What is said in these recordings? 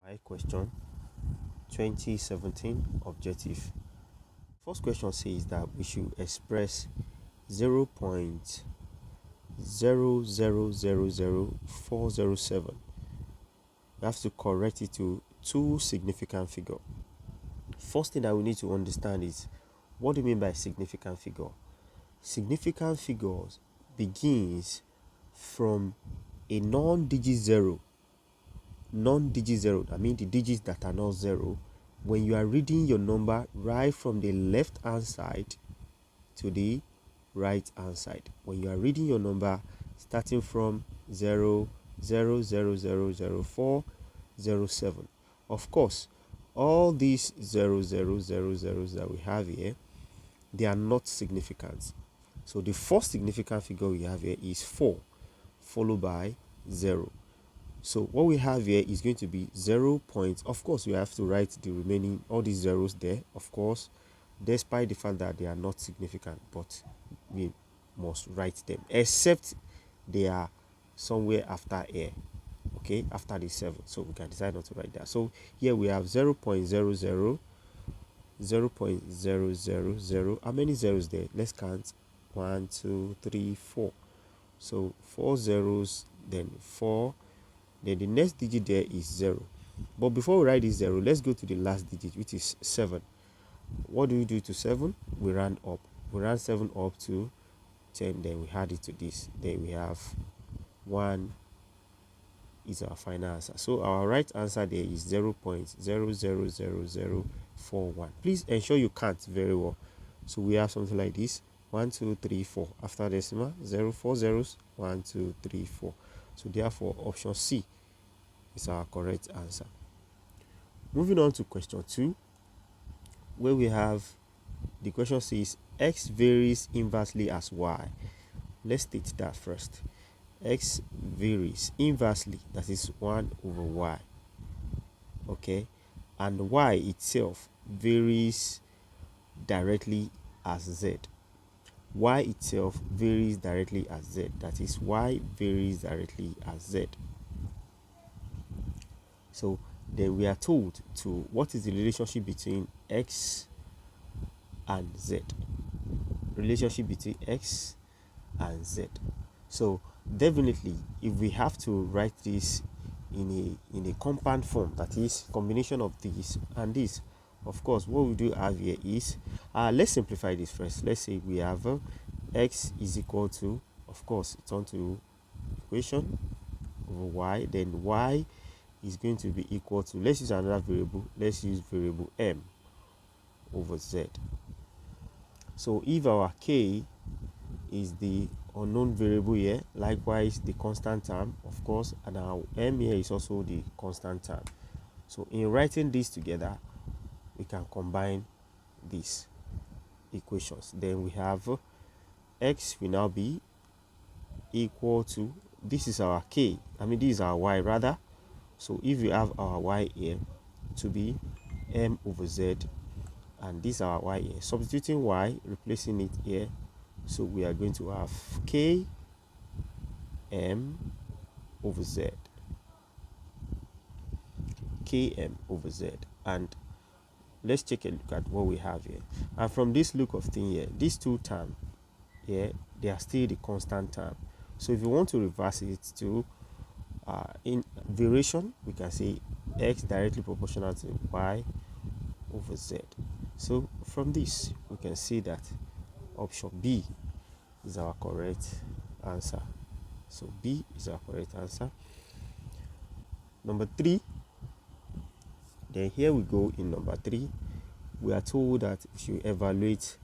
WAEC question 2017 objective. First question says that we should express 0.0000407. We have to correct it to two significant figure. First thing that we need to understand is, what do you mean by significant figure? Significant figures begins from a non-digit zero. Non-digit zero, I mean the digits that are not zero. When you are reading your number right from the left hand side to the right hand side, when you are reading your number starting from 0.0000407, of course all these 0.000 that we have here, they are not significant. So the first significant figure we have here is 4 followed by 0. So what we have here is going to be 0. Of course, we have to write the remaining, all these zeros there, of course, despite the fact that they are not significant, but we must write them, except they are somewhere after here, okay, after the 7. So we can decide not to write that. So here we have 0.00, 0.000. How many zeros there? Let's count. 1, 2, 3, 4. So 4 zeros, then 4. Then the next digit there is 0. But before we write this 0, let's go to the last digit, which is 7. What do we do to 7? We round up. We round 7 up to 10. Then we add it to this. Then we have 1 is our final answer. So our right answer there is 0.000041. Please ensure you count very well. So we have something like this: 1, 2, 3, 4. After decimal, 0, 4 zeros, 1, 2, 3, 4. So therefore, option C is our correct answer. Moving on to question 2, where we have the question says x varies inversely as y. Let's state that first. X varies inversely, that is 1 over y. Okay, and y itself varies directly as z. Y itself varies directly as z, that is y varies directly as z. So then we are told to what is the relationship between x and z. Relationship between x and z. So definitely, if we have to write this in a compound form, that is combination of this and this, of course what we do have here is, let's simplify this first. Let's say we have x is equal to, of course it's on to equation over y, then y is going to be equal to, let's use another variable, let's use variable m over z. So if our k is the unknown variable here, likewise the constant term, of course, and our m here is also the constant term. So in writing this together, we can combine these equations. Then we have x will now be equal to, this is our k, this is our y rather. So if we have our y here to be m over z, and this is our y here, substituting y, replacing it here, so we are going to have k m over z, km over z. And let's take a look at what we have here. And from this look of thing here, these two terms here, they are still the constant term. So if you want to reverse it to in variation, we can say x directly proportional to y over z. So from this, we can see that option B is our correct answer. So B is our correct answer. Number 3. Then here we go in number 3. We are told that we should evaluate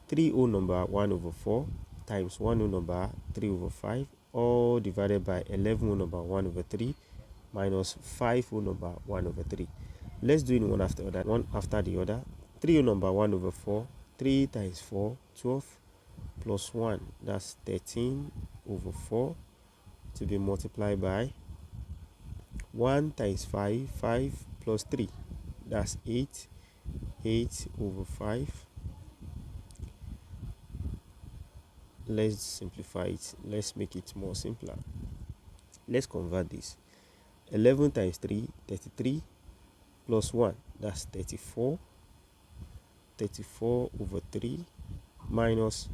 3 whole number 1 over 4 times 1 whole number 3 over 5, all divided by 11 whole number 1 over 3 minus 5 whole number 1 over 3. Let's do it one after the other. 3 whole number 1 over 4, 3 times 4, 12, plus 1, that's 13 over 4, to be multiplied by 1 times 5, 5 plus 3, that's 8, 8 over 5. Let's simplify it. Let's make it more simpler. Let's convert this. 11 times 3, 33. plus 1, that's 34. 34 over 3 minus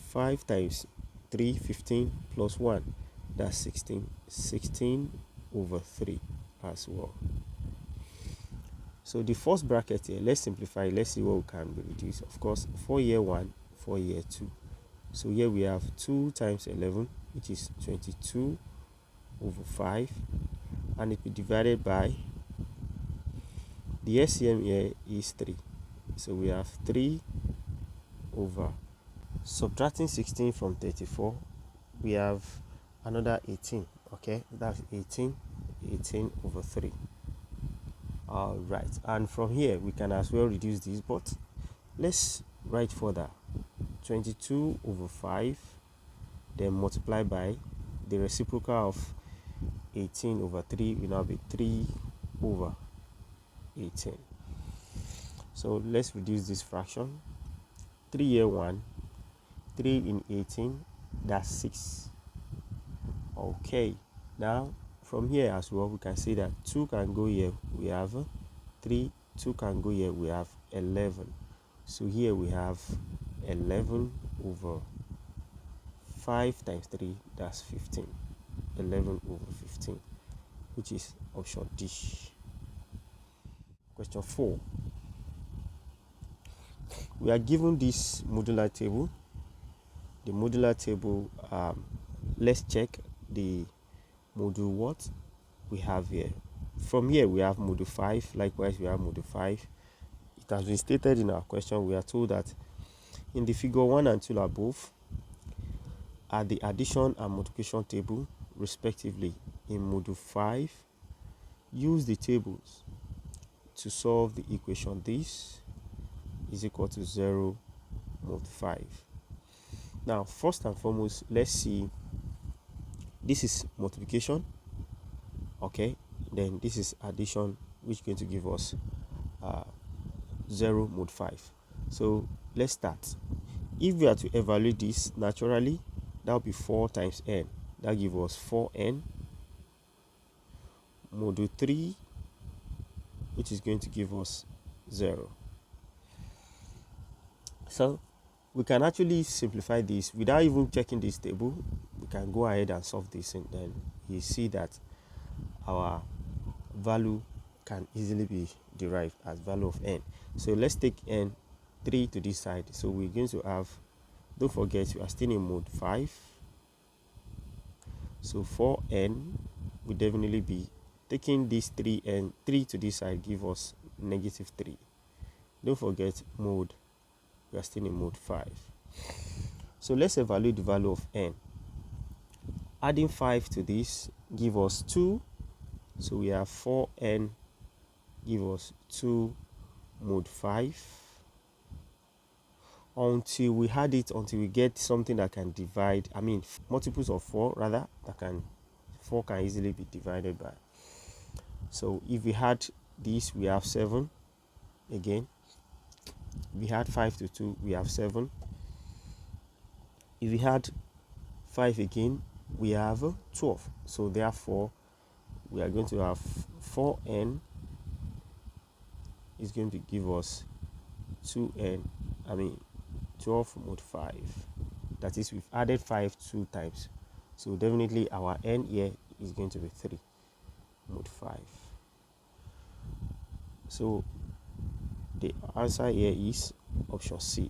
5 times 3, 15 plus 1, that's 16. 16 over 3 as well. So the first bracket here, let's simplify. Let's see what we can reduce. Of course, 4 year 1, 4 year 2. So here we have 2 times 11, which is 22 over 5, and it will be divided by the SCM here is 3. So we have 3 over, subtracting 16 from 34, we have another 18. Okay, that's 18 over 3. All right, and from here we can as well reduce this, but let's write further. 22 over 5, then multiply by the reciprocal of 18 over 3 will now be 3 over 18. So let's reduce this fraction. 3 here 1, 3 in 18, that's 6. Okay, now from here as well we can say that 2 can go here, we have 3, 2 can go here, we have 11. So here we have 11 over 5 times 3, that's 15. 11 over 15, which is option D. Question 4. We are given this modular table. The modular table, let's check the module what we have here. From here we have module 5, likewise we have module 5. It has been stated in our question. We are told that in the figure 1 and 2 above are the addition and multiplication table respectively. In module 5, use the tables to solve the equation. This is equal to 0 mod 5. Now first and foremost, let's see, this is multiplication, okay, then this is addition, which is going to give us 0 mod 5. So let's start. If we are to evaluate this naturally, that will be 4 times n, that gives us 4n modulo 3, which is going to give us 0. So we can actually simplify this without even checking this table. We can go ahead and solve this, and then you see that our value can easily be derived as value of n. So let's take n 3 to this side. So we're going to have, don't forget we are still in mode 5. So 4n will definitely be taking this 3n 3 to this side, give us negative 3. Don't forget mode, we are still in mode 5. So let's evaluate the value of n. Adding 5 to this give us 2. So we have 4n give us 2 mod 5. Until we add it, until we get something that can divide, multiples of 4 rather, 4 can easily be divided by. So if we had this, we have 7 again. We had 5 to 2, we have 7. If we had 5 again, we have 12. So therefore we are going to have 4n is going to give us 12 mod 5. That is, we've added 5 2 times. So definitely our n here is going to be 3 mod 5. So the answer here is option C.